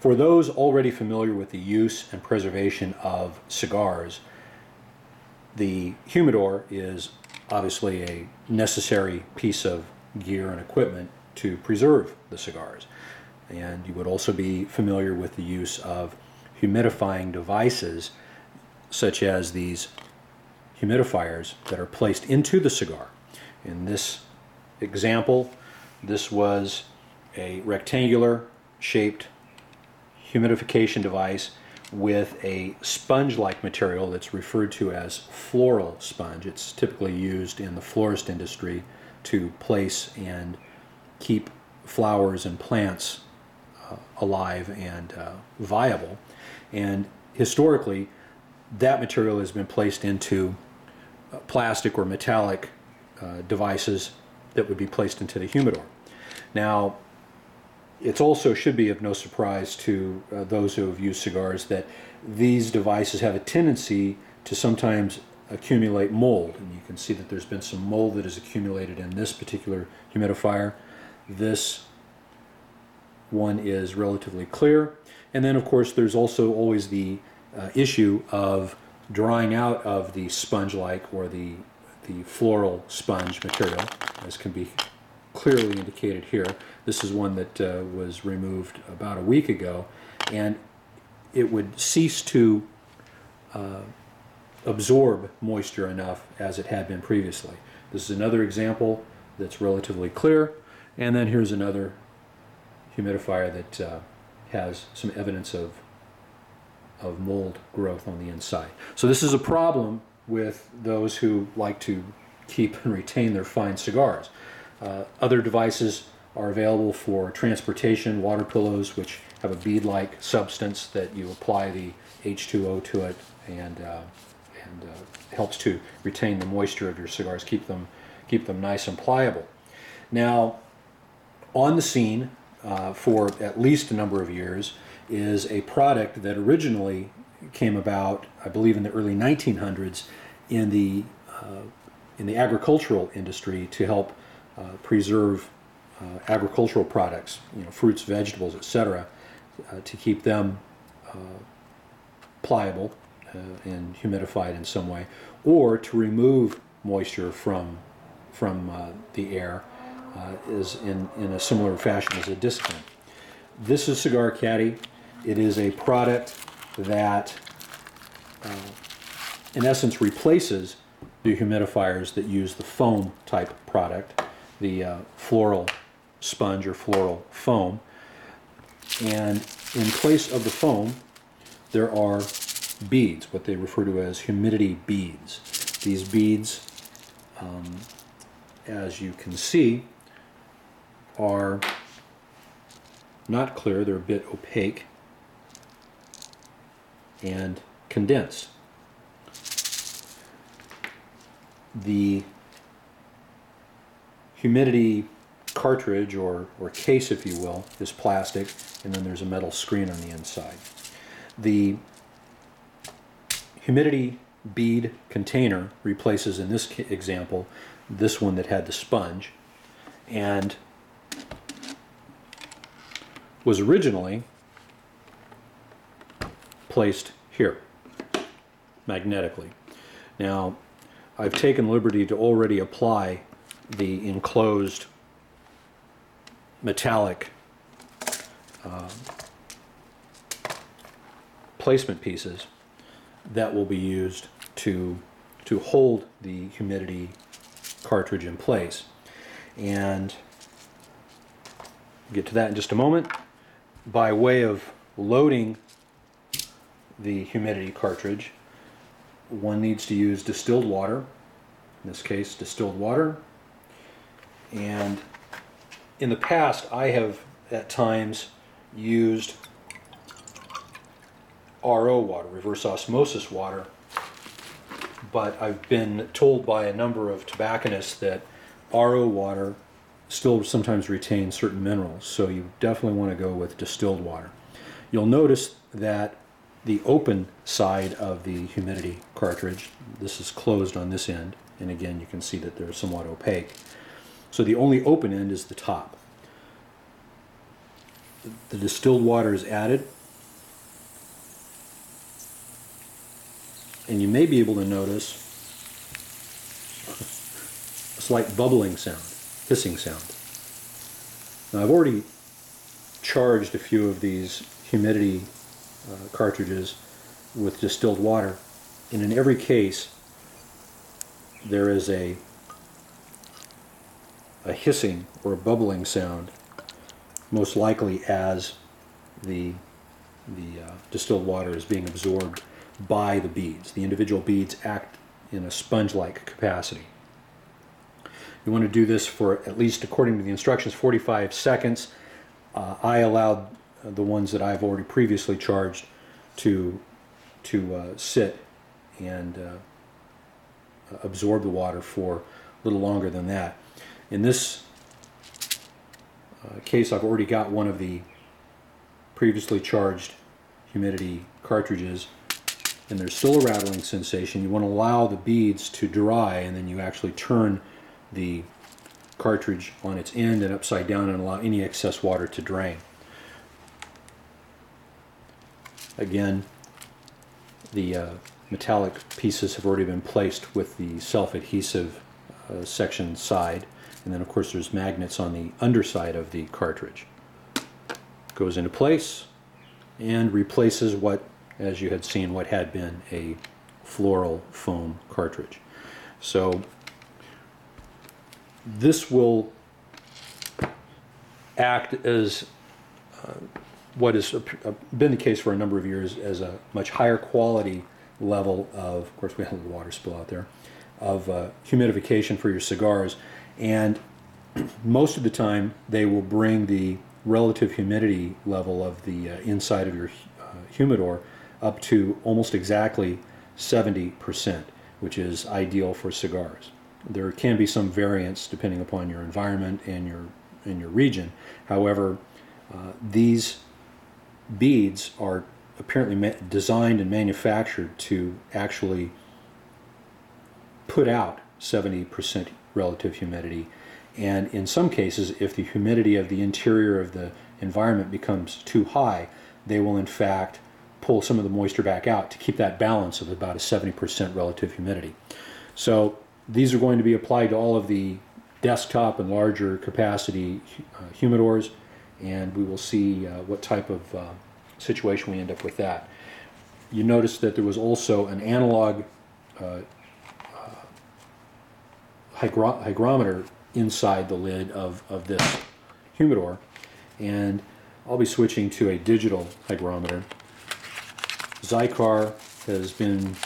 For those already familiar with the use and preservation of cigars, the humidor is obviously a necessary piece of gear and equipment to preserve the cigars. And you would also be familiar with the use of humidifying devices, such as these humidifiers that are placed into the cigar. In this example, this was a rectangular shaped humidification device with a sponge-like material that's referred to as floral sponge. It's typically used in the florist industry to place and keep flowers and plants alive and viable. And historically, that material has been placed into plastic or metallic devices that would be placed into the humidor. Now, it also should be of no surprise to those who have used cigars that these devices have a tendency to sometimes accumulate mold. And you can see that there's been some mold that has accumulated in this particular humidifier. This one is relatively clear. And then, of course, there's also always the issue of drying out of the sponge-like or the floral sponge material, as can be clearly indicated here. This is one that was removed about a week ago, and it would cease to absorb moisture enough as it had been previously. This is another example that's relatively clear, and then here's another humidifier that has some evidence of mold growth on the inside. So this is a problem with those who like to keep and retain their fine cigars. Other devices are available for transportation, water pillows, which have a bead-like substance that you apply the H2O to it and helps to retain the moisture of your cigars, keep them nice and pliable. Now, on the scene for at least a number of years is a product that originally came about, I believe, in the early 1900s in the agricultural industry to help preserve agricultural products, fruits, vegetables, etc., to keep them pliable and humidified in some way, or to remove moisture from the air is in a similar fashion as a dissipant. This is Cigar Caddy. It is a product that in essence replaces the humidifiers that use the foam type product, the floral sponge or floral foam. And in place of the foam, there are beads, what they refer to as humidity beads. These beads, as you can see, are not clear, they're a bit opaque and condensed. The humidity cartridge or case, if you will, is plastic, and then there's a metal screen on the inside. The humidity bead container replaces, in this example, this one that had the sponge, and was originally placed here magnetically. Now, I've taken liberty to already apply the enclosed metallic placement pieces that will be used to hold the humidity cartridge in place. And we'll get to that in just a moment. By way of loading the humidity cartridge, one needs to use distilled water, in this case distilled water. And in the past I have at times used RO water, reverse osmosis water, but I've been told by a number of tobacconists that RO water still sometimes retains certain minerals, so you definitely want to go with distilled water. You'll notice that the open side of the humidity cartridge, this is closed on this end, and again you can see that they're somewhat opaque. So the only open end is the top. the distilled water is added, and you may be able to notice a slight bubbling sound, hissing sound. Now I've already charged a few of these humidity cartridges with distilled water, and in every case there is a hissing or a bubbling sound, most likely as the distilled water is being absorbed by the beads. The individual beads act in a sponge-like capacity. You want to do this for, at least according to the instructions, 45 seconds. I allowed the ones that I've already previously charged to sit and absorb the water for a little longer than that. In this case, I've already got one of the previously charged humidity cartridges, and there's still a rattling sensation. You want to allow the beads to dry, and then you actually turn the cartridge on its end and upside down and allow any excess water to drain. Again, the metallic pieces have already been placed with the self-adhesive section side, and then of course there's magnets on the underside of the cartridge. Goes into place and replaces what, as you had seen, what had been a Floral foam cartridge. So this will act as what has been the case for a number of years, as a much higher quality level of course we had a little water spill out there, of humidification for your cigars. And most of the time they will bring the relative humidity level of the inside of your humidor up to almost exactly 70%, which is ideal for cigars. There can be some variance depending upon your environment and your region. However, these beads are apparently designed and manufactured to actually put out 70% relative humidity, and in some cases, if the humidity of the interior of the environment becomes too high, they will in fact pull some of the moisture back out to keep that balance of about a 70% relative humidity. So these are going to be applied to all of the desktop and larger capacity humidors, and we will see what type of situation we end up with that. You notice that there was also an analog hygrometer inside the lid of this humidor, and I'll be switching to a digital hygrometer. Cigar has been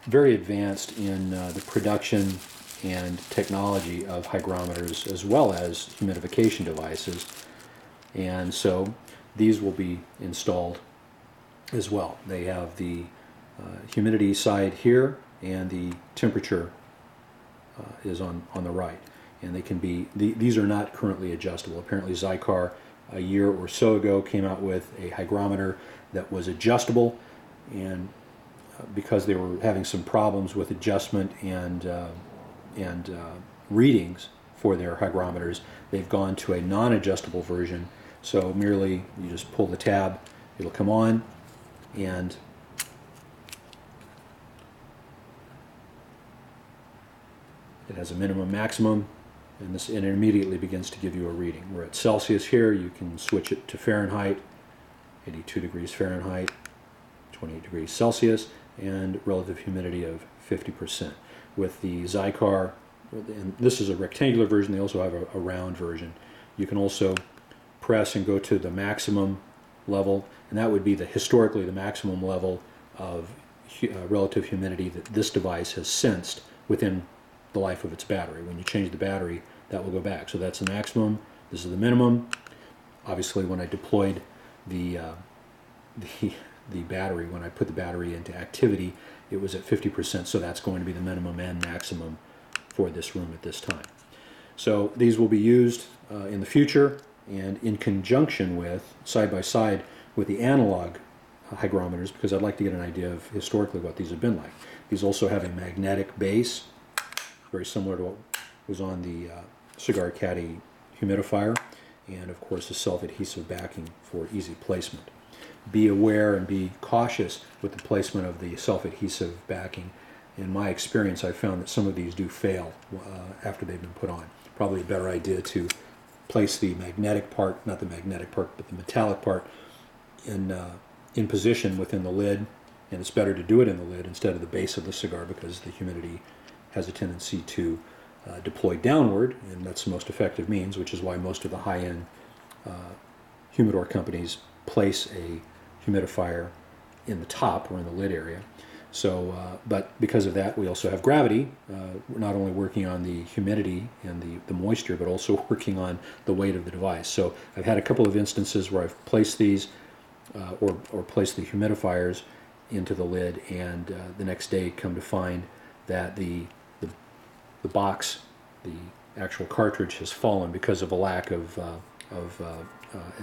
very advanced in the production and technology of hygrometers as well as humidification devices, and so these will be installed as well. They have the humidity side here, and the temperature is on the right, and they can be, these are not currently adjustable. Apparently Cigar a year or so ago came out with a hygrometer that was adjustable, and because they were having some problems with adjustment and readings for their hygrometers, they've gone to a non-adjustable version. So merely you just pull the tab, it'll come on, and it has a minimum maximum, and it immediately begins to give you a reading. We're at Celsius here. You can switch it to Fahrenheit, 82 degrees Fahrenheit, 28 degrees Celsius, and relative humidity of 50%. With the Cigar, and this is a rectangular version, they also have a round version. You can also press and go to the maximum level, and that would be historically the maximum level of relative humidity that this device has sensed within the life of its battery. When you change the battery, that will go back. So that's the maximum, this is the minimum. Obviously when I deployed the battery, when I put the battery into activity, it was at 50%, so that's going to be the minimum and maximum for this room at this time. So these will be used in the future, and in conjunction with, side by side with the analog hygrometers, because I'd like to get an idea of historically what these have been like. These also have a magnetic base, very similar to what was on the Cigar Caddy humidifier, and of course a self-adhesive backing for easy placement. Be aware and be cautious with the placement of the self-adhesive backing. In my experience, I've found that some of these do fail after they've been put on. Probably a better idea to place the magnetic part, not the magnetic part, but the metallic part in position within the lid, and it's better to do it in the lid instead of the base of the cigar because the humidity has a tendency to deploy downward, and that's the most effective means, which is why most of the high-end humidor companies place a humidifier in the top or in the lid area. So, but because of that, we also have gravity. We're not only working on the humidity and the moisture, but also working on the weight of the device. So I've had a couple of instances where I've placed these or placed the humidifiers into the lid, and the next day come to find that the box, the actual cartridge, has fallen because of a lack of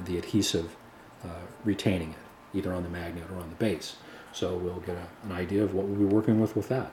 the adhesive retaining it, either on the magnet or on the base. So we'll get an idea of what we'll be working with that.